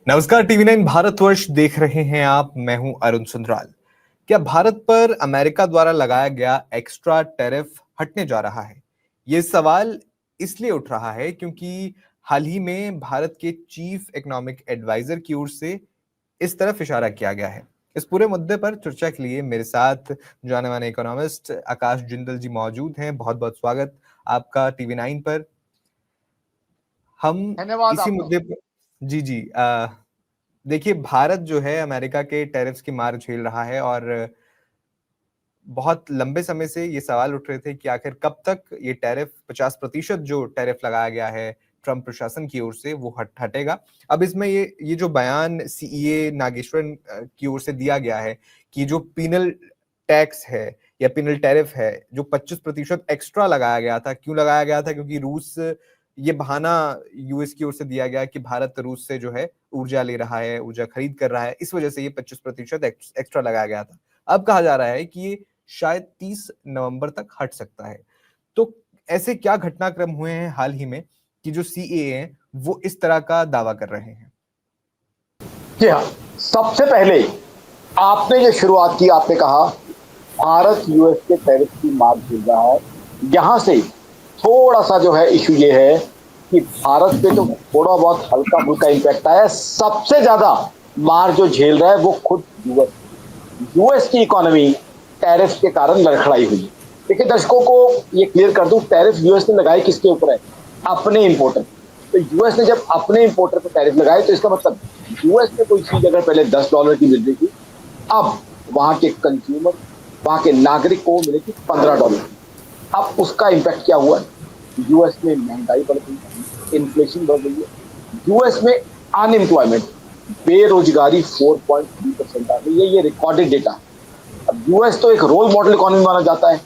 नमस्कार। टीवी 9 भारतवर्ष देख रहे हैं आप। मैं हूं अरुण सुंदराल। क्या भारत पर अमेरिका द्वारा लगाया गया एक्स्ट्रा टैरिफ हटने जा रहा है? ये सवाल इसलिए उठ रहा है क्योंकि हाल ही में भारत के चीफ इकोनॉमिक एडवाइजर की ओर से इस तरफ इशारा किया गया है। इस पूरे मुद्दे पर चर्चा के लिए मेरे साथ जाने माने इकोनॉमिस्ट आकाश जिंदल जी मौजूद हैं। बहुत बहुत स्वागत आपका टीवी 9 पर। हम धन्यवाद इसी आपका। मुद्दे पर जी जी देखिए, भारत जो है अमेरिका के टैरिफ्स की मार झेल रहा है और बहुत लंबे समय से ये सवाल उठ रहे थे कि आखिर कब तक ये टैरिफ 50% जो टैरिफ लगाया गया है ट्रंप प्रशासन की ओर से वो हटेगा। अब इसमें ये जो बयान सीईए नागेश्वरन की ओर से दिया गया है कि जो पीनल टैक्स है या पीनल टैरिफ है जो 25% एक्स्ट्रा लगाया गया था, क्यों लगाया गया था? क्योंकि रूस, ये बहाना यूएस की ओर से दिया गया कि भारत रूस से जो है ऊर्जा ले रहा है, ऊर्जा खरीद कर रहा है, इस वजह से ये 25% एक्स्ट्रा लगाया गया था। अब कहा जा रहा है कि ये शायद 30 नवंबर तक हट सकता है। तो ऐसे क्या घटनाक्रम हुए हैं हाल ही में कि जो सीएए हैं वो इस तरह का दावा कर रहे हैं? जी हाँ, सबसे पहले आपने जो शुरुआत की, आपने कहा भारत यूएस के टैरिफ की मार झेल रहा है। यहां से थोड़ा सा जो है इशू ये है कि भारत पे तो थोड़ा बहुत हल्का फुल्का इम्पैक्ट आया है। सबसे ज्यादा मार जो झेल रहा है वो खुद यूएस। यूएस की इकोनॉमी टैरिफ के कारण लड़खड़ाई हुई। देखिए, दर्शकों को ये क्लियर कर दूं, टैरिफ यूएस ने लगाई किसके ऊपर है? अपने इंपोर्टर। तो यूएस ने जब अपने इंपोर्टर पर टैरिफ लगाए तो इसका मतलब यूएस में कोई चीज अगर पहले $10 की मिल रही थी, अब वहां के कंज्यूमर, वहां के नागरिक को मिलेगी $15। अब उसका इम्पैक्ट क्या हुआ? यूएस में महंगाई बढ़ गई है, इन्फ्लेशन बढ़ गई है। यूएस में अनएम्प्लॉयमेंट, बेरोजगारी 4.3% आ गई है। ये रिकॉर्डेड डेटा। अब यूएस तो एक रोल मॉडल इकोनॉमी माना जाता है।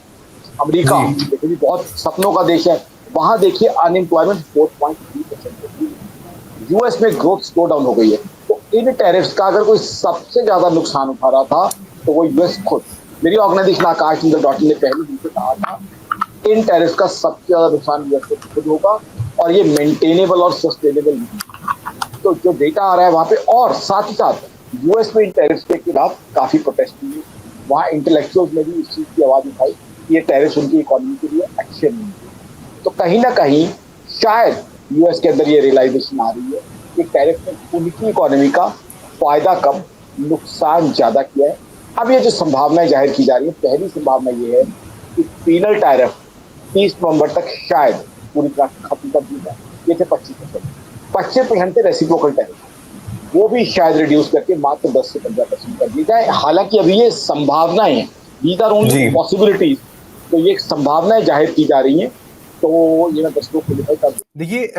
अमेरिका देखिए बहुत सपनों का देश है, वहां देखिए अनएम्प्लॉयमेंट 4.3%। यूएस में ग्रोथ स्लो डाउन हो गई है। तो इन टैरिफ्स का अगर कोई सबसे ज्यादा नुकसान उठा रहा था तो वो यूएस खुद। मेरी organisation Akash Jindal dot in ने पहले दिन से कहा था इन टैरिफ्स का सबसे ज्यादा नुकसान यूएस को खुद होगा और ये मेंटेनेबल और सस्टेनेबल नहीं। तो जो डेटा आ रहा है वहां पे, और साथ ही साथ यूएस में इन टैरिफ्स के खिलाफ काफी प्रोटेस्ट हुई। वहां इंटेलेक्चुअल्स ने भी इस चीज की आवाज उठाई कि ये टैरिफ्स उनकी इकोनॉमी के लिए अच्छे नहीं है। तो कहीं ना कहीं शायद यूएस के अंदर ये रियलाइजेशन आ रही है कि टैरिफ ने उनकी इकोनॉमी का फायदा कम, नुकसान ज्यादा किया है। अब ये जो संभावनाएं जाहिर की जा रही है, पहली संभावना ये है कि पीनल टैरिफ 30 नवंबर तक शायद पूरी तरह खत्म कर दी जाए। ये थे 25% थे रेसिप्रोकल टैरिफ, वो भी शायद रिड्यूस करके मात्र 10 से 15% कर दी जाए। हालांकि अभी ये संभावनाएं हैं, दीज आर ओनली पॉसिबिलिटीज। तो ये संभावनाएं जाहिर की जा रही हैं। तो ये मैं दर्शकों को दिखाई कर दूं। देखिए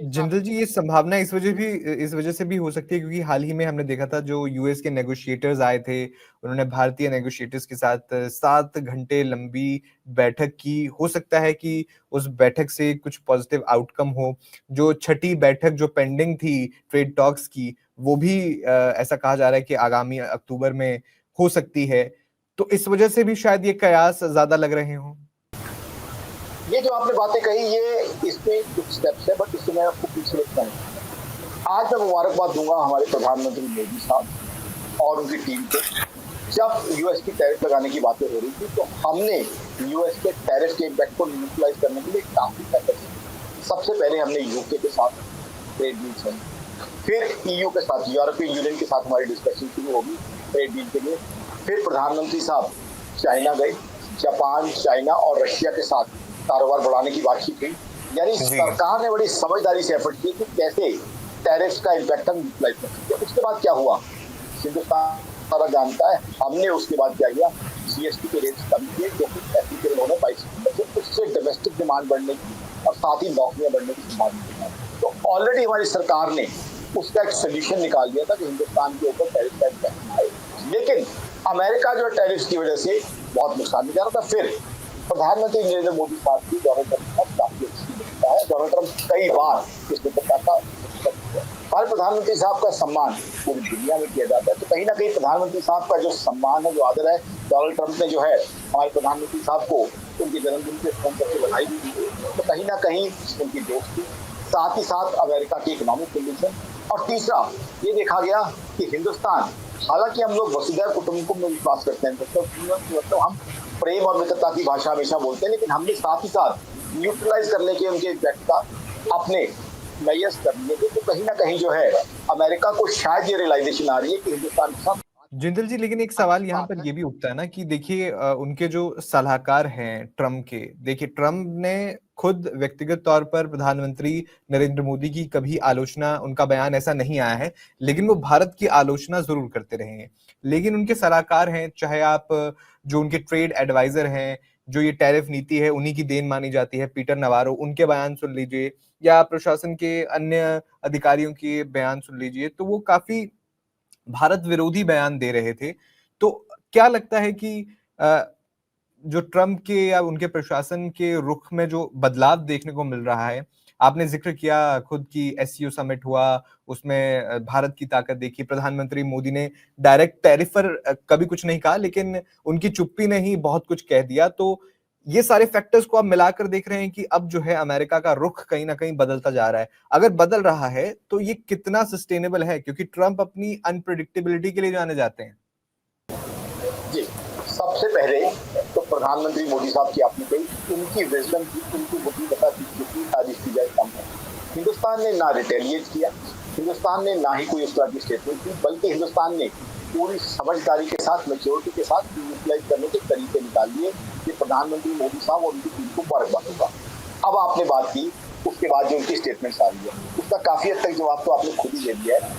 जिंदल जी, ये संभावना इस वजह से भी हो सकती है क्योंकि हाल ही में हमने देखा था जो यूएस के नेगोशिएटर्स आए थे, उन्होंने भारतीय नेगोशिएटर्स के साथ 7 घंटे लंबी बैठक की। हो सकता है कि उस बैठक से कुछ पॉजिटिव आउटकम हो। जो छठी बैठक जो पेंडिंग थी ट्रेड टॉक्स की, वो भी ऐसा कहा जा रहा है कि आगामी अक्टूबर में हो सकती है। तो इस वजह से भी शायद ये कयास ज्यादा लग रहे हों। ये जो आपने बातें कही, ये इसमें कुछ स्टेप्स है, बट इससे मैं आपको पीछे लेता हूँ। आज मैं मुबारकबाद दूंगा हमारे प्रधानमंत्री मोदी साहब और उनकी टीम को। जब यूएस की टैरिफ लगाने की बातें हो रही थी तो हमने यूएस के टैरिफ के इम्पैक्ट को न्यूट्रलाइज करने के लिए काफी एफर्ट्स। सबसे पहले हमने यूके के साथ ट्रेड डील की, फिर ईयू के साथ, यूरोपियन यूनियन के साथ हमारी डिस्कशन शुरू होगी ट्रेड डील के लिए। फिर प्रधानमंत्री साहब चाइना गए, जापान, चाइना और रशिया के साथ कारोबार बढ़ाने की बातचीत हुई। यानी सरकार ने बड़ी समझदारी से एफर्ट किए कि कैसे टैरिफ का इम्पैक्ट हम यूटिलाइज कर सकते हैं। उसके बाद क्या हुआ हिंदुस्तान सारा जानता है। हमने उसके बाद क्या किया, जीएसटी के रेट्स कम किए जो कि एप्लीकेबल होने 22%, उससे डोमेस्टिक डिमांड बढ़ने की और साथ ही नौकरियां बढ़ने की संभावना। तो ऑलरेडी हमारी सरकार ने उसका एक सोल्यूशन निकाल दिया था कि हिंदुस्तान के ऊपर टैरिफ का इम्पैक्ट आए। लेकिन अमेरिका जो टैरिफ की वजह से बहुत नुकसान में जा रहा था। फिर प्रधानमंत्री नरेंद्र मोदी साहब की डोनाल्ड ट्रंप का काफी अच्छी लगता है। डोनाल्ड ट्रंप कई बार इस मुद्दा का हमारे प्रधानमंत्री साहब का सम्मान पूरी दुनिया में किया जाता है। तो कहीं ना कहीं प्रधानमंत्री साहब का जो सम्मान है, जो आदर है, डोनाल्ड ट्रंप ने जो है हमारे प्रधानमंत्री साहब को उनके जन्मदिन पे फोन करके बधाई दी। तो कहीं ना कहीं उनकी दोस्ती, साथ ही साथ अमेरिका की इकोनॉमिक कंडीशन और तीसरा ये देखा गया कि हिंदुस्तान, हालांकि हम लोग वसुधैव कुटुंबकम में विश्वास करते हैं, मतलब हम प्रेम और मित्रता की भाषा हमेशा बोलते हैं, लेकिन हमने साथ ही साथ न्यूट्रलाइज करने के उनके इफेक्ट का अपने नयस कर लिए थे। तो कहीं ना कहीं जो है अमेरिका को शायद ये रियलाइजेशन आ रही है कि हिंदुस्तान के साथ जिंदल जी, लेकिन एक सवाल अच्छी यहाँ बात पर है। ये भी उठता है ना कि देखिए उनके जो सलाहकार हैं ट्रम्प के, देखिए ट्रम्प ने खुद व्यक्तिगत तौर पर प्रधानमंत्री नरेंद्र मोदी की कभी आलोचना, उनका बयान ऐसा नहीं आया है, लेकिन वो भारत की आलोचना जरूर करते रहे हैं। लेकिन उनके सलाहकार हैं, चाहे आप जो उनके ट्रेड एडवाइजर हैं, जो ये टैरिफ नीति है उन्हीं की देन मानी जाती है, पीटर नवारो, उनके बयान सुन लीजिए, या प्रशासन के अन्य अधिकारियों के बयान सुन लीजिए, तो वो काफी भारत विरोधी बयान दे रहे थे। तो क्या लगता है कि जो ट्रम्प के या उनके प्रशासन के रुख में जो बदलाव देखने को मिल रहा है, आपने जिक्र किया खुद की एससीओ समिट हुआ, उसमें भारत की ताकत देखी, प्रधानमंत्री मोदी ने डायरेक्ट टैरिफ पर कभी कुछ नहीं कहा, लेकिन उनकी चुप्पी ने ही बहुत कुछ कह दिया। तो ये सारे फैक्टर्स को आप मिलाकर देख रहे हैं कि अब जो है अमेरिका का रुख कहीं ना कहीं बदलता जा रहा है। अगर बदल रहा है तो ये कितना सस्टेनेबल है, क्योंकि ट्रम्प अपनी अनप्रिडिक्टेबिलिटी के लिए जाने जाते हैं। जी, सबसे पहले तो प्रधानमंत्री मोदी साहब की आपने कही, उनकी विजडम की, उनकी बुद्धिमत्ता की, जितनी तारीफ की जाए कम है। हिंदुस्तान ने ना रिटेलिएट किया, हिंदुस्तान ने ना ही कोई इस तरह की स्टेटमेंट की, बल्कि हिंदुस्तान ने पूरी समझदारी के साथ, मैच्योरिटी के साथ यूटिलाइज करने के तरीके निकाल लिए कि प्रधानमंत्री मोदी साहब और उनकी टीम को मुबारकबाद होगा। अब आपने बात की उसके बाद जो उनकी स्टेटमेंट आ रही है, उसका काफी हद तक जवाब तो आपने खुद ही दे दिया है।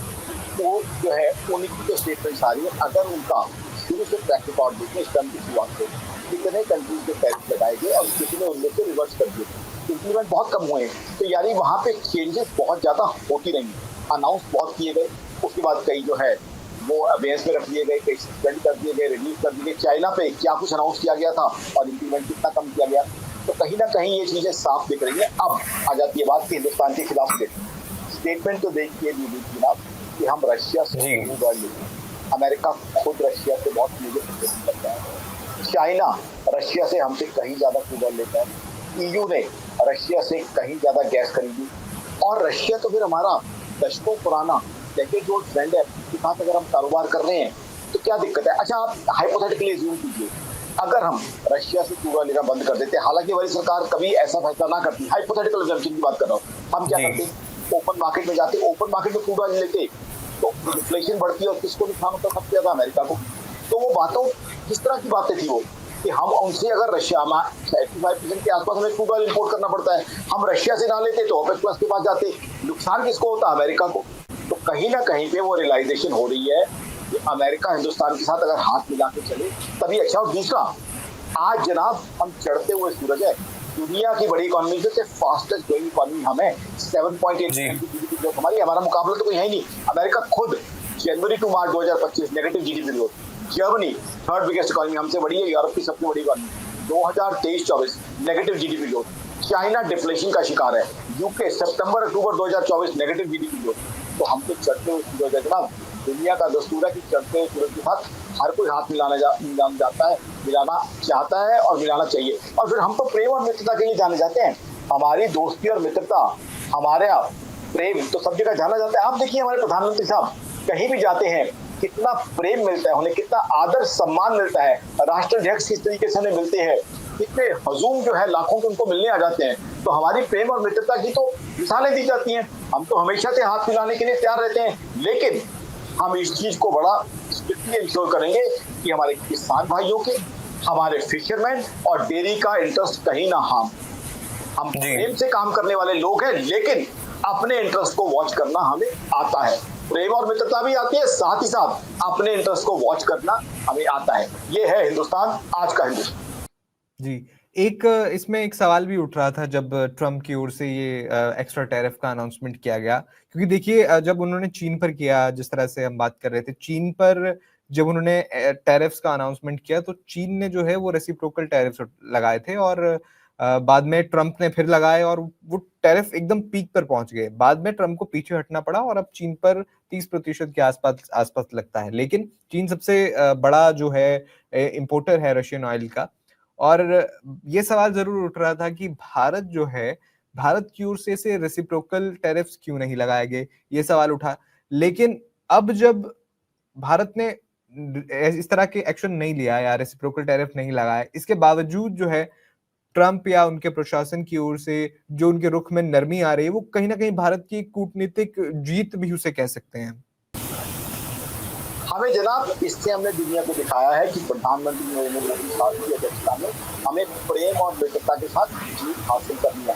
वो जो है उनकी जो स्टेटमेंट आ रही है, अगर उनका शुरू से ट्रैक रिकॉर्ड देखें इस टर्म की शुरुआत से, कितने कंट्रीज के टैरिफ लगाए गए और कितने उनमें से रिवर्स कर दिए, इंप्लीमेंट बहुत कम हुए हैं। तो यानी वहां पे चेंजेस बहुत ज्यादा होती रही, अनाउंस बहुत किए गए, उसके बाद कई जो है वो अवेयर्स में रख दिए गए, कई सस्पेंड कर दिए गए, रिलीज कर दिए गए। चाइना पे क्या कुछ अनाउंस किया गया था और इंप्लीमेंट कितना कम किया गया। तो कहीं ना कहीं ये चीजें साफ दिख रही है। अब आ जाती है बात कि हिंदुस्तान के खिलाफ स्टेटमेंट तो देखिए मोदी के खिलाफ कि हम रशिया से उगाड़ लेंगे। अमेरिका खुद रशिया से बहुत चीजें करता है, चाइना रशिया से हमसे कहीं ज्यादा उगाड़ लेता है, ईयू ने रशिया से कहीं ज्यादा गैस खरीदी, और रशिया तो फिर हमारा दशकों पुराना डेकेड ओल्ड फ्रेंड है, उसके साथ अगर हम कारोबार कर रहे हैं तो क्या दिक्कत है। अच्छा, आप हाइपोथेटिकली अज्यूम कीजिए अगर हम रशिया से क्रूड लेना बंद कर देते, हालांकि हमारी सरकार कभी ऐसा फैसला ना करती, हाइपोथेटिकल अजम्पशन की बात कर रहा हूँ, हम क्या करते, ओपन मार्केट में जाते, ओपन मार्केट में क्रूड ऑयल लेते, तो इन्फ्लेशन बढ़ती है और किसको नुकसान होता है, सबसे ज्यादा अमेरिका को। तो वो बातों किस तरह की बातें थी वो कि हम उनसे अगर रशिया 85% के आसपास हमें क्रूड ऑयल इंपोर्ट करना पड़ता है, हम रशिया से ना लेते तो ओपेक प्लस के पास जाते, नुकसान किसको होता, अमेरिका को। तो कहीं ना कहीं पे वो रियलाइजेशन हो रही है कि अमेरिका हिंदुस्तान के साथ अगर हाथ मिला के चले तभी अच्छा। और दूसरा, आज जनाब हम चढ़ते हुए सूरज है, दुनिया की बड़ी इकोनॉमी से फास्टेस्ट ग्रोइंग इकोनॉमी हम है, 7.8% की जीडीपी ग्रोथ हमारी, हमारा मुकाबला तो कोई है ही नहीं। अमेरिका खुद जनवरी टू मार्च 2025 negative GDP growth, Germany third biggest economy हमसे बड़ी है, यूरोप की सबसे बड़ी economy 2023-24 negative GDP growth, China deflation का शिकार है, यूके सितंबर अक्टूबर 2024 नेगेटिव जीडीपी ग्रोथ। तो हम तो चढ़ते हुए सूरज है जनाब, दुनिया का दस्तूर है कि चढ़ते हुए सूरज के साथ हर कोई हाथ मिलाना जाता है, मिलाना चाहता है और मिलाना चाहिए। और फिर हम तो प्रेम और मित्रता के लिए जाने जाते हैं, हमारी दोस्ती और मित्रता, हमारे प्रेम तो सब जगह जाना जाता है। आप देखिए हमारे प्रधानमंत्री साहब कहीं भी जाते हैं कितना प्रेम मिलता है उन्हें, कितना आदर सम्मान मिलता है, राष्ट्राध्यक्ष किस तरीके से उन्हें मिलते हैं, कितने हजूम जो है लाखों के उनको मिलने आ जाते हैं। तो हमारी प्रेम और मित्रता की तो मिसालें दी जाती हैं, हम तो हमेशा से हाथ मिलाने के लिए तैयार रहते हैं, लेकिन हम इस चीज को बड़ा स्ट्रिक्टली इंश्योर करेंगे कि हमारे किसान भाइयों के, हमारे फिशरमैन और डेयरी का इंटरेस्ट कहीं ना हम प्रेम से काम करने वाले लोग हैं, लेकिन अपने इंटरेस्ट को वॉच करना हमें आता है। प्रेम और मित्रता भी आती है, साथ ही साथ अपने इंटरेस्ट को वॉच करना हमें आता है। ये है हिंदुस्तान, आज का हिंदुस्तान। जी, एक इसमें एक सवाल भी उठ रहा था जब ट्रम्प की ओर से ये एक्स्ट्रा टैरिफ का अनाउंसमेंट किया गया, क्योंकि देखिए जब उन्होंने चीन पर किया, जिस तरह से हम बात कर रहे थे, चीन पर जब उन्होंने टैरिफ्स का अनाउंसमेंट किया तो चीन ने जो है वो रेसिप्रोकल टैरिफ्स लगाए थे, और बाद में ट्रम्प ने फिर लगाए और वो टैरिफ एकदम पीक पर पहुंच गए। बाद में ट्रम्प को पीछे हटना पड़ा और अब चीन पर 30% के आसपास आसपास लगता है, लेकिन चीन सबसे बड़ा जो है इंपोर्टर है रशियन ऑयल का। और ये सवाल जरूर उठ रहा था कि भारत जो है, भारत की ओर से रेसिप्रोकल टैरिफ्स क्यों नहीं लगाए गए, ये सवाल उठा। लेकिन अब जब भारत ने इस तरह के एक्शन नहीं लिया या रेसिप्रोकल टैरिफ नहीं लगाया, इसके बावजूद जो है ट्रंप या उनके प्रशासन की ओर से जो उनके रुख में नरमी आ रही है, वो कहीं ना कहीं भारत की कूटनीतिक जीत भी उसे कह सकते हैं। हमें जनाब इससे हमने दुनिया को दिखाया है कि प्रधानमंत्री नरेंद्र मोदी साहब की अध्यक्षता में हमें प्रेम और मित्रता के साथ जीत हासिल करनी है।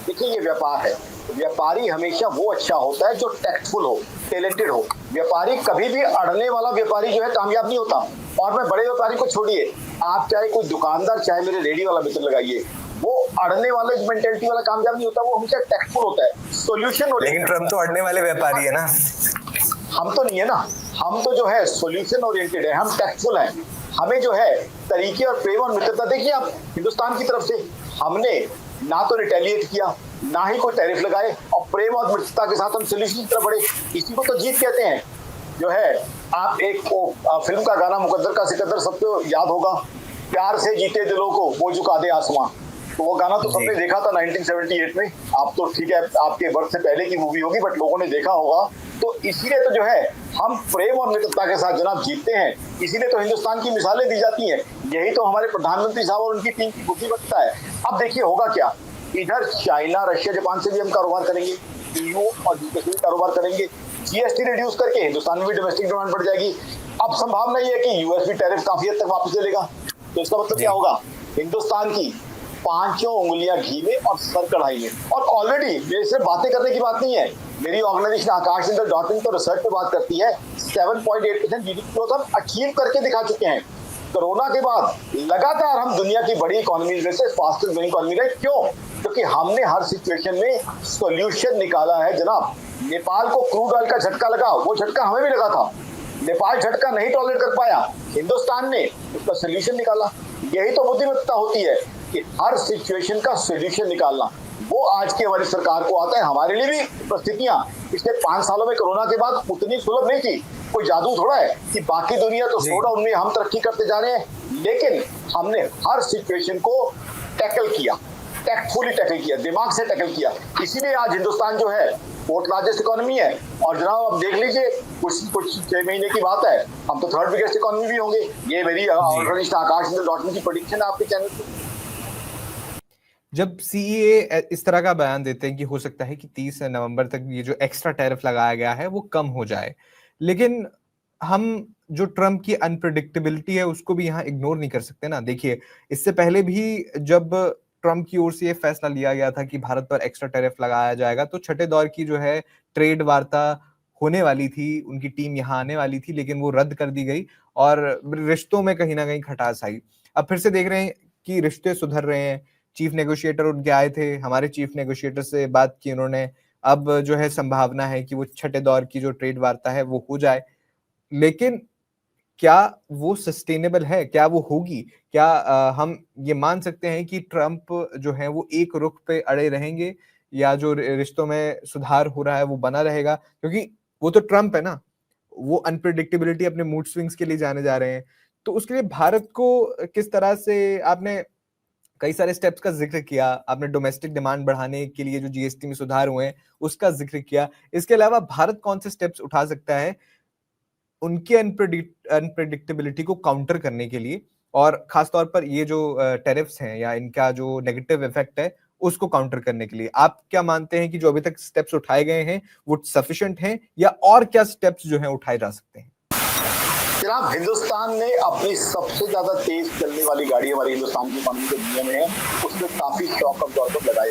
देखिए ये व्यापार है, व्यापारी हमेशा वो अच्छा होता है जो टैक्टफुल हो, टैलेंटेड हो। व्यापारी कभी भी अड़ने वाला व्यापारी जो है कामयाब नहीं होता। और मैं बड़े व्यापारी को छोड़िए, आप चाहे कोई दुकानदार, चाहे मेरे रेडी वाला मित्र लगाइए, वो अड़ने वाले मेंटेलिटी वाला कामयाब नहीं होता, वो हमेशा टैक्टफुल होता है, सोल्यूशन। लेकिन ट्रम्प तो अड़ने वाले व्यापारी है ना, हम तो नहीं है ना, हम तो जो है सोल्यूशन ओरिएंटेड है, हम टैक्टफुल हैं। हमें जो है तरीके और प्रेम और मित्रता, देखिए आप हिंदुस्तान की तरफ से हमने ना तो रिटेलिएट किया, ना ही कोई टैरिफ लगाए, और प्रेम और मित्रता के साथ हम सोल्यूशन की तरफ बढ़े। इसी को तो जीत कहते हैं। जो है आप एक फिल्म का गाना मुकद्दर का सिकंदर सबको याद होगा, प्यार से जीते दिलों को वो झुका दे आसमां। तो वो गाना तो सबने देखा था 1978 में। आप तो ठीक है, आपके बर्थ से पहले की मूवी होगी, बट लोगों ने देखा होगा। तो इसीलिए तो जो है हम प्रेम और मित्रता के साथ जनाब जीतते हैं। इसीलिए तो हिंदुस्तान की मिसालें दी जाती हैं। यही तो हमारे प्रधानमंत्री साहब और उनकी टीम की बुद्धिमत्ता है। अब देखिए होगा क्या, इधर चाइना, रशिया, जापान से भी हम कारोबार करेंगे, EU और यूके से भी कारोबार करेंगे। GST रिड्यूस करके हिंदुस्तान में भी डोमेस्टिक डिमांड बढ़ जाएगी। अब संभावना ये है कि US भी टैरिफ काफी हद तक वापस ले लेगा। तो इसका मतलब क्या होगा, हिंदुस्तान की पांचों उंगलियां घी में और सर कढ़ाई में। और ऑलरेडी मेरे सिर्फ बातें करने की बात नहीं है, मेरी ऑर्गेनाइजेशन आकाशनिंदर.in तो रिसर्च पे बात करती है। 7.8% GDP ग्रोथ हम अचीव करके दिखा चुके हैं। कोरोना के बाद लगातार हम दुनिया की बड़ी इकोनॉमी में से फास्टेस्ट ग्रोइंग इकोनॉमी रहे। क्यों? क्योंकि हमने हर सिचुएशन में सॉल्यूशन निकाला है जनाब। नेपाल को क्रूड ऑयल का झटका लगा, वो झटका हमें भी लगा था। नेपाल झटका नहीं टॉलरेट कर पाया, हिंदुस्तान ने उसका सोल्यूशन निकाला। यही तो बुद्धिमत्ता होती है कि हर सिचुएशन का सोल्यूशन निकालना। वो आज की हमारी सरकार को आता है। हमारे लिए भी परिस्थितियां पिछले 5 सालों में कोरोना के बाद उतनी सुलभ नहीं थी। कोई जादू थोड़ा है कि बाकी दुनिया तो छोड़ा, उनमें हम तरक्की करते जा रहे हैं। लेकिन हमने हर सिचुएशन को टैकल किया, टैक्टफुली टैकल किया, दिमाग से टैकल किया। इसीलिए आज हिंदुस्तान जो है फोर्थ लार्जेस्ट इकोनॉमी है। और जनाब आप देख लीजिए, कुछ 6 महीने की बात है, हम तो थर्ड बिगेस्ट इकोनॉमी भी होंगे। ये मेरी ऑर्गेनाइजेशन आकाशनिंदर.in की प्रेडिक्शन है आपके चैनल पे। जब CEA इस तरह का बयान देते हैं कि हो सकता है कि 30 नवंबर तक ये जो एक्स्ट्रा टैरिफ लगाया गया है वो कम हो जाए, लेकिन हम जो ट्रम्प की अनप्रेडिक्टेबिलिटी है उसको भी यहाँ इग्नोर नहीं कर सकते ना। देखिए इससे पहले भी जब ट्रम्प की ओर से ये फैसला लिया गया था कि भारत पर एक्स्ट्रा टैरिफ लगाया जाएगा, तो छठे दौर की जो है ट्रेड वार्ता होने वाली थी, उनकी टीम यहाँ आने वाली थी, लेकिन वो रद्द कर दी गई और रिश्तों में कहीं ना कहीं खटास आई। अब फिर से देख रहे हैं कि रिश्ते सुधर रहे हैं। चीफ नेगोशिएटर उनके आए थे, हमारे चीफ नेगोशिएटर से बात की उन्होंने। अब जो है संभावना है कि वो छठे दौर की जो ट्रेड वार्ता है वो हो जाए, लेकिन क्या वो सस्टेनेबल है, क्या वो होगी? क्या हम ये मान सकते हैं कि ट्रम्प जो है वो एक रुख पे अड़े रहेंगे, या जो रिश्तों में सुधार हो रहा है वो बना रहेगा? क्योंकि वो तो ट्रम्प है ना, वो अनप्रेडिक्टेबिलिटी, अपने मूड स्विंग्स के लिए जाने जा रहे हैं। तो उसके लिए भारत को किस तरह से, आपने कई सारे स्टेप्स का जिक्र किया, आपने डोमेस्टिक डिमांड बढ़ाने के लिए जो GST में सुधार हुए हैं उसका जिक्र किया, इसके अलावा भारत कौन से स्टेप्स उठा सकता है उनकी अनप्रेडिक्टेबिलिटी को काउंटर करने के लिए, और खासतौर पर ये जो टैरिफ्स हैं या इनका जो नेगेटिव इफेक्ट है उसको काउंटर करने के लिए? आप क्या मानते हैं कि जो अभी तक स्टेप्स उठाए गए हैं वो सफिशिएंट हैं, या और क्या स्टेप्स जो हैं उठाए जा सकते हैं? जनाब हिंदुस्तान ने अपनी सबसे ज्यादा तेज चलने वाली गाड़ी हमारी हिंदुस्तान की इकोनॉमी के दुनिया में है, उसमें काफी शॉक अब्जॉर्बर लगाए।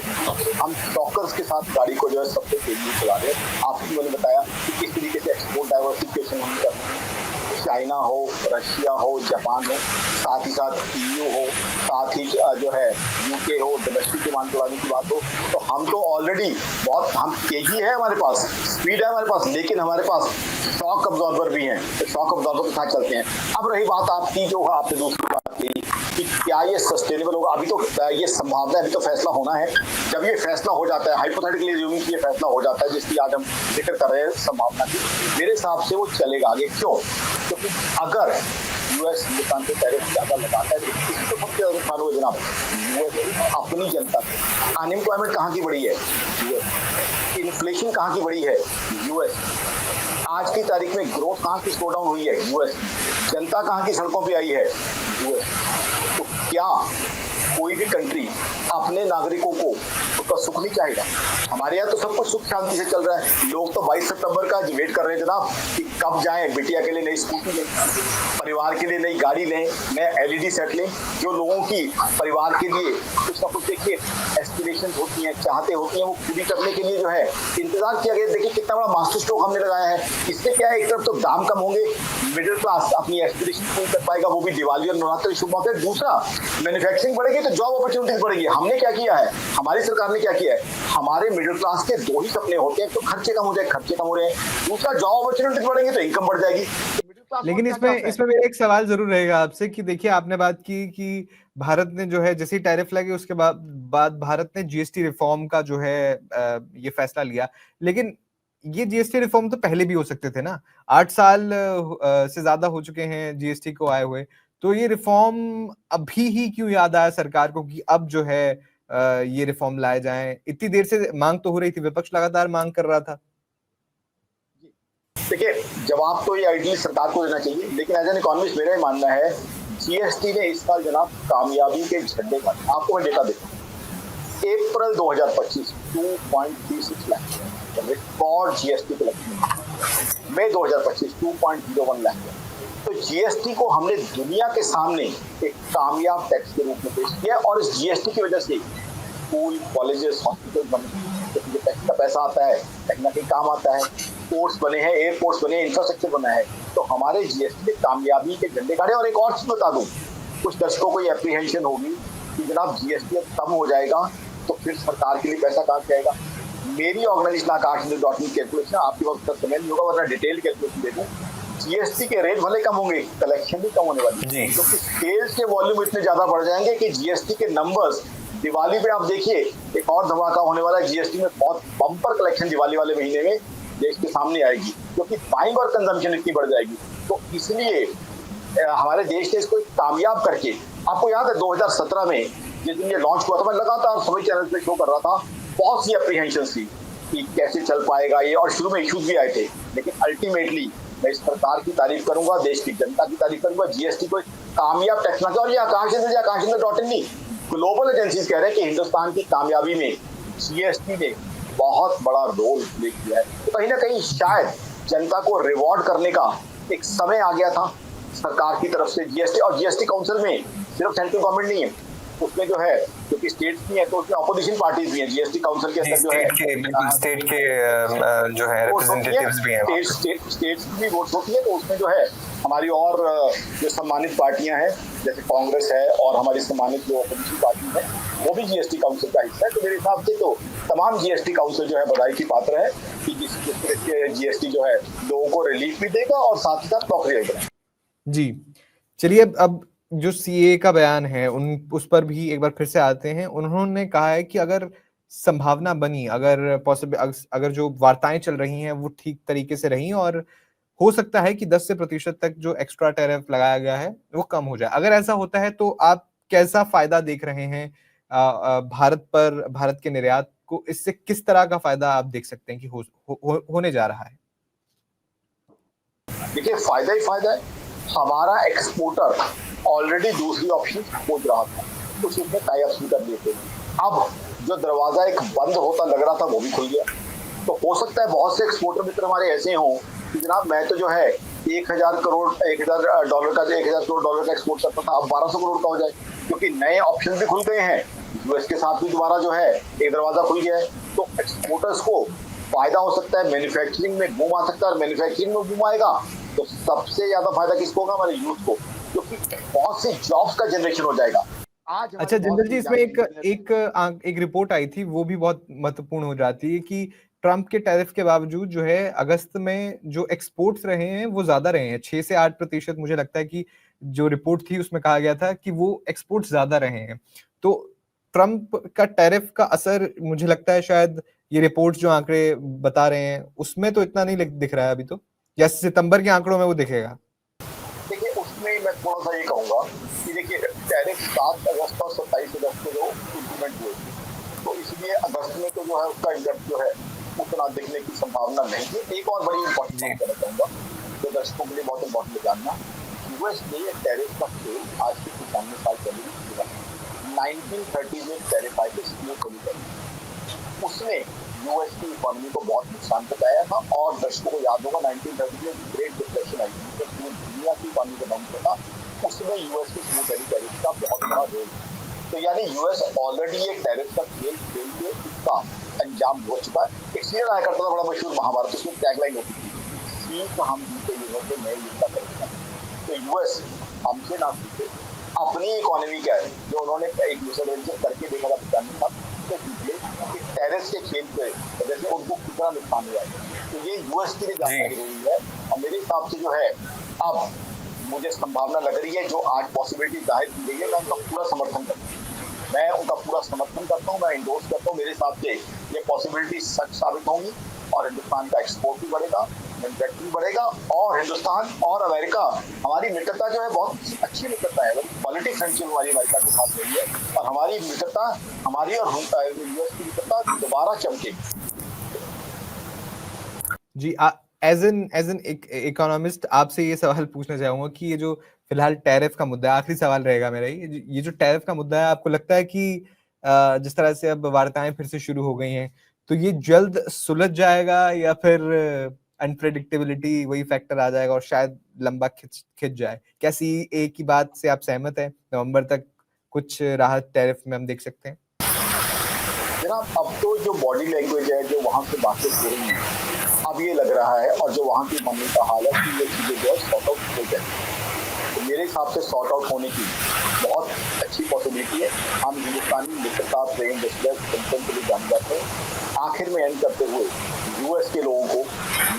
हम शॉकर्स के साथ गाड़ी को जो है सबसे तेजी से चला रहे हैं। आपको मैंने बताया कि किस तरीके से एक्सपोर्ट डाइवर्सिफिकेशन हम कर रहे हैं। चाइना हो, रशिया हो, जापान हो, साथ ही साथ EU हो, साथ ही जो है UK हो, डोमेस्टिक डिमांड बढ़ाने की बात हो, तो हम तो ऑलरेडी बहुत, हम तेजी है हमारे पास, स्पीड है हमारे पास, लेकिन हमारे पास शॉक अब्जॉर्बर भी हैं। तो शॉक अब्जॉर्बर के साथ चलते हैं। अब रही बात आपकी, जो आपने दूसरी बात की कि क्या ये सस्टेनेबल होगा, अभी तो ये संभावना है, अभी तो फैसला होना है। जब ये फैसला हो जाता है, हाइपोथेटिकली अज्यूमिंग कि ये फैसला हो जाता है जिसकी आज हम जिक्र कर रहे हैं संभावना की, मेरे हिसाब से वो चलेगा आगे। क्यों? क्योंकि अगर यूएस हिंदुस्तान के टैरिफ ज्यादा लगाता है, इसकी तो सबसे ज्यादा नुकसान हुआ जनाब यूएस अपनी जनता को। अनएम्प्लॉयमेंट कहाँ की बढ़ी है? यूएस। इन्फ्लेशन कहाँ की बढ़ी है? यूएस। आज की तारीख में ग्रोथ कहाँ की स्लो डाउन हुई है? यूएस। जनता कहाँ की सड़कों पे आई है? यूएस। तो क्या कोई भी कंट्री अपने नागरिकों को उसका सुख नहीं चाहेगा? हमारे यहाँ तो सब कुछ सुख शांति से चल रहा है। लोग तो 22 सितंबर का वेट कर रहे हैं जनाब कि कब जाएं, बिटिया के लिए नई स्कूटी लें, परिवार के लिए नई गाड़ी लें, नया एलईडी सेट लें। जो लोगों की परिवार के लिए कुछ ना कुछ देखिए एस्पिरेशन होती हैं, चाहते होती हैं, वो पूरी करने के लिए जो है इंतजार किया गया। देखिए कितना बड़ा मास्टर स्ट्रोक हमने लगाया है। इससे क्या है, एक तरफ तो दाम कम होंगे, मिडिल क्लास अपनी एस्पिरेशन पूरी कर पाएगा, वो भी दिवाली और नवरात्र के शुभ मौके। दूसरा, मैन्युफैक्चरिंग बढ़ेगी तो जॉब अपॉर्चुनिटीज बढ़ेगी। हमने क्या किया है, हमारी सरकार ने क्या किया है, हमारे मिडिल क्लास के दो ही सपने होते हैं, तो खर्चे कम हो जाए, खर्चे कम हो रहे हैं। दूसरा, जॉब अपॉर्चुनिटीज बढ़ेंगे तो इनकम बढ़ जाएगी। लेकिन इसमें मेरा एक सवाल जरूर रहेगा आपसे कि देखिए आपने बात की कि भारत ने जो है जैसे टैरिफ लगे उसके बाद भारत ने जीएसटी रिफॉर्म का जो है ये फैसला लिया। लेकिन ये जीएसटी रिफॉर्म तो पहले भी हो सकते थे ना। 8 साल से ज्यादा हो चुके हैं जीएसटी को आए हुए, तो ये रिफॉर्म अभी ही क्यों याद आया सरकार को कि अब जो है ये रिफॉर्म लाए जाएं? इतनी देर से मांग तो हो रही थी, विपक्ष लगातार मांग कर रहा था। देखिए जवाब तो ये आइडियली सरकार को देना चाहिए, लेकिन एज एन इकोनॉमिस्ट मेरा मानना है जीएसटी ने इस साल जनाब कामयाबी के झंडे का, आपको मैं डेटा देता हूँ। अप्रैल 2025 2.36 लाख रिकॉर्ड जीएसटी कलेक्शन, मई 2025 2.01 लाख। तो जीएसटी को हमने दुनिया के सामने एक कामयाब टैक्स के रूप में पेश किया, और इस जीएसटी की वजह से स्कूल, कॉलेजेस, हॉस्पिटल बने, क्योंकि टैक्स का पैसा आता है, कहीं ना कहीं काम आता है, पोर्ट्स बने हैं, एयरपोर्ट्स बने हैं, इंफ्रास्ट्रक्चर बना है। तो हमारे जीएसटी ने कामयाबी के झंडे गाड़े। और एक और चीज बता दूं, कुछ दर्शकों को ये एप्रीहेंशन होगी कि जनाब जीएसटी अब कम हो जाएगा तो फिर सरकार के लिए पैसा कहाँ से आएगा। मेरी ऑर्गेनाइजेशन आकाश.in कैलकुलेशन आपके वक्त समय नहीं होगा, वरना डिटेल कैलकुलेशन दे दूं। जीएसटी के रेट भले कम होंगे, कलेक्शन भी कम होने वाली है, क्योंकि सेल्स के वॉल्यूम इतने ज्यादा बढ़ जाएंगे कि जीएसटी के नंबर्स दिवाली पे आप देखिए एक और धमाका होने वाला है। जीएसटी में बहुत बम्पर कलेक्शन दिवाली वाले महीने में देश के सामने आएगी, क्योंकि बाइंग और कंजम्पशन इतनी बढ़ जाएगी। तो इसलिए हमारे देश ने इसको कामयाब करके, आपको याद है 2017 में जिस दिन ये लॉन्च हुआ था, मैं लगातार सभी चैनल पे शो कर रहा था, बहुत सी एप्रीहेंशन थी कि कैसे चल पाएगा ये, और शुरू में इश्यूज भी आए थे। लेकिन अल्टीमेटली मैं इस सरकार की तारीफ करूंगा, देश की जनता की तारीफ करूंगा। जीएसटी को कामयाब टैक्स ना, और ये आकाश.in नहीं, ग्लोबल एजेंसीज कह रहे हैं कि हिंदुस्तान की कामयाबी में जीएसटी ने बहुत बड़ा रोल प्ले किया है। तो कहीं ना कहीं शायद जनता को रिवॉर्ड करने का एक समय आ गया था सरकार की तरफ से। जीएसटी और जीएसटी काउंसिल में सिर्फ सेंट्रल गवर्नमेंट नहीं है, उसमें जो है क्योंकि स्टेट्स भी है तो उसमें ऑपोजिशन पार्टीज भी हैं। जीएसटी काउंसिल के अंदर जो है स्टेट के जो है रिप्रेजेंटेटिव्स भी हैं, स्टेट्स की भी वोट होती है। तो उसमें जो है हमारी और जो सम्मानित पार्टियां हैं जैसे कांग्रेस है, और हमारी सम्मानित जो ऑपोजिशन पार्टी है वो भी जीएसटी काउंसिल का हिस्सा है। तो मेरे हिसाब से तो तमाम जीएसटी काउंसिल जो है बधाई की पात्र है कि जिस तरह के जीएसटी जो है लोगों को रिलीफ भी देगा और साथ ही साथ नौकरी देगा। जी चलिए, अब जो सीए का बयान है उस पर भी एक बार फिर से आते हैं। उन्होंने कहा है कि अगर संभावना बनी, अगर जो वार्ताएं चल रही हैं वो ठीक तरीके से रही, और हो सकता है कि 10% तक जो एक्स्ट्रा टैरिफ लगाया गया है वो कम हो जाए। अगर ऐसा होता है तो आप कैसा फायदा देख रहे हैं भारत के निर्यात को? इससे किस तरह का फायदा आप देख सकते हैं कि होने जा रहा है? देखिए फायदा ही फायदा है। हमारा एक्सपोर्टर ऑलरेडी दूसरी ऑप्शन खोज रहा था, कुछ उसमें टाई अप्स भी कर लिए थे। अब जो दरवाजा एक बंद होता लग रहा था वो भी खुल गया। तो हो सकता है बहुत से एक्सपोर्टर मित्र हमारे ऐसे हों कि जनाब मैं तो जो है $1,000 करोड़ का एक्सपोर्ट करता था, अब 1200 करोड़ का हो जाए, क्योंकि नए ऑप्शन भी खुल गए हैं। यूएस के साथ भी दोबारा जो है एक दरवाजा खुल गया है। तो एक्सपोर्टर्स को फायदा हो सकता है, मैन्युफैक्चरिंग में बूम आ सकता है, और मैन्युफैक्चरिंग में बूम आएगा तो सबसे ज्यादा फायदा किसको होगा? हमारे यूथ को, क्योंकि बहुत से जॉब्स का जनरेशन हो जाएगा। आज अच्छा जिंदर जी, इसमें एक रिपोर्ट आई थी, वो भी बहुत महत्वपूर्ण हो जाती है कि ट्रंप के टैरिफ के बावजूद जो है अगस्त में जो एक्सपोर्ट्स रहे हैं वो ज्यादा रहे हैं, 6 से 8%। मुझे लगता है कि जो रिपोर्ट थी उसमें कहा गया था कि वो एक्सपोर्ट्स ज्यादा रहे हैं। तो ट्रंप का टैरिफ का असर मुझे लगता है शायद ये रिपोर्ट जो आंकड़े बता रहे हैं उसमें तो इतना नहीं दिख रहा है अभी तो, या सितंबर के आंकड़ों में वो दिखेगा? देखिए उसमें मैं थोड़ा सा ये कहूंगा कि देखिए टैरिफ 7 अगस्त और 27 अगस्त को जो इम्प्लीमेंट हुए थे, तो इसलिए अगस्त में तो जो है उसका इम्पैक्ट जो है उतना दिखने की संभावना नहीं है। एक और बड़ी इंपॉर्टेंट बात कहना चाहूंगा जो दर्शकों के लिए बहुत इंपॉर्टेंट जानना, यूएस ने टैरिफ का खेल आज से 95 साल पहले ही शुरू किया। 1930 में टैरिफ आए थे स्टील को लेकर, उसने यूएस की इकोनॉमी को बहुत नुकसान पहुंचाया था। और दर्शकों को याद होगा 1930 में ग्रेट डिप्रेशन आई थी, तो पूरी दुनिया की इकोनॉमी को डाउन था, उसमें यूएस की स्मूथ टैरिफ का बहुत बड़ा रोल। तो यानी यूएस ऑलरेडी एक टैरिफ का खेल खेल के उसका अंजाम हो चुका है। इसलिए रहा करता था बड़ा मशहूर महाभारत, उसमें टैगलाइन होती थी, सीख हम जीते युद्ध से नए युद्ध का करेंगे। तो यूएस हमसे ना सीखे, अपनी इकोनॉमी क्या है जो उन्होंने एक दूसरे से करके देखा था 95 साल, तो टैरिफ के खेल पे वजह से उनको कितना नुकसान हुआ है। तो ये यूएस के लिए जानना जरूरी है। और मेरे हिसाब से जो है अब मुझे संभावना लग रही है, जो आज पॉसिबिलिटी जाहिर की गई है, मैं उनका पूरा समर्थन करता हूँ, मैं उनका पूरा समर्थन करता हूँ, मैं इंडोर्स करता हूँ। मेरे हिसाब से ये पॉसिबिलिटी सच साबित होंगी और हिंदुस्तान का एक्सपोर्ट भी बढ़ेगा, मैन्युफैक्चरिंग बढ़ेगा, और हिंदुस्तान और अमेरिका, हमारी मित्रता जो है बहुत अच्छी मित्रता है, पॉलिटिक्स फ्रेंडशिप हमारी अमेरिका के साथ रही है, और हमारी मित्रता, हमारी और यूएस की मित्रता दोबारा चमकेगी। जी, एज एन इकोनॉमिस्ट आपसे ये सवाल पूछना चाहूंगा कि ये जो फिलहाल टैरिफ का मुद्दा है, आखिरी सवाल रहेगा मेरा, ये जो टैरिफ का मुद्दा है, आपको लगता है कि जिस तरह से अब वार्ताएं फिर से शुरू हो गई हैं, तो ये जल्द सुलझ जाएगा या फिर अनप्रेडिक्टेबिलिटी वही फैक्टर आ जाएगा और शायद लंबा खिंच जाए? क्या सीईए की बात से आप सहमत हैं? नवंबर तक कुछ राहत टैरिफ में हम देख सकते हैं? जनाब, अब तो जो बॉडी लैंग्वेज है, जो वहां से बातें हो रही है, अब ये लग रहा है, और जो वहां की मम्मी का हाल है कि ये चीजें जो है सॉर्ट आउट हो जाए। तो मेरे हिसाब से सॉर्ट आउट होने की बहुत अच्छी पॉसिबिलिटी है। हम हिंदुस्तानी मित्रता प्रेम विश्वास के लिए जाने जाते हैं। आखिर में एंड करते हुए यूएस के लोगों को,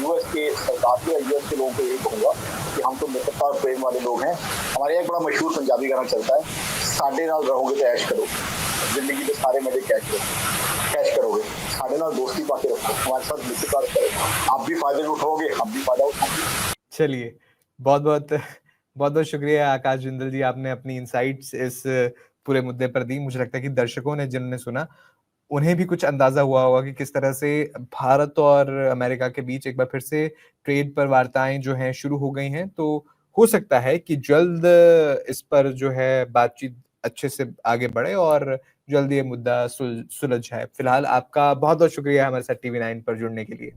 यूएस के सरकार को या यूएस के लोगों को यही कहूंगा कि हम तो मित्रता और प्रेम वाले लोग हैं। हमारे एक बड़ा मशहूर पंजाबी गाना चलता है, साडे नाल रहोगे तो ऐश करो, जिंदगी के सारे मजे कैश करोगे, साढ़े नाल दोस्ती पाके रखो, हमारे साथ मित्रता करो, आप भी फायदे उठाओगे, हम भी फायदा उठाएंगे। चलिए, बहुत बहुत शुक्रिया आकाश जिंदल जी, आपने अपनी इनसाइट्स इस पूरे मुद्दे पर दी। मुझे लगता है कि दर्शकों ने जिन्होंने सुना, उन्हें भी कुछ अंदाजा हुआ होगा कि किस तरह से भारत और अमेरिका के बीच एक बार फिर से ट्रेड पर वार्ताएं जो हैं शुरू हो गई हैं। तो हो सकता है कि जल्द इस पर जो है बातचीत अच्छे से आगे बढ़े और जल्द ये मुद्दा सुलझ जाए। फिलहाल आपका बहुत बहुत शुक्रिया हमारे साथ TV9 पर जुड़ने के लिए।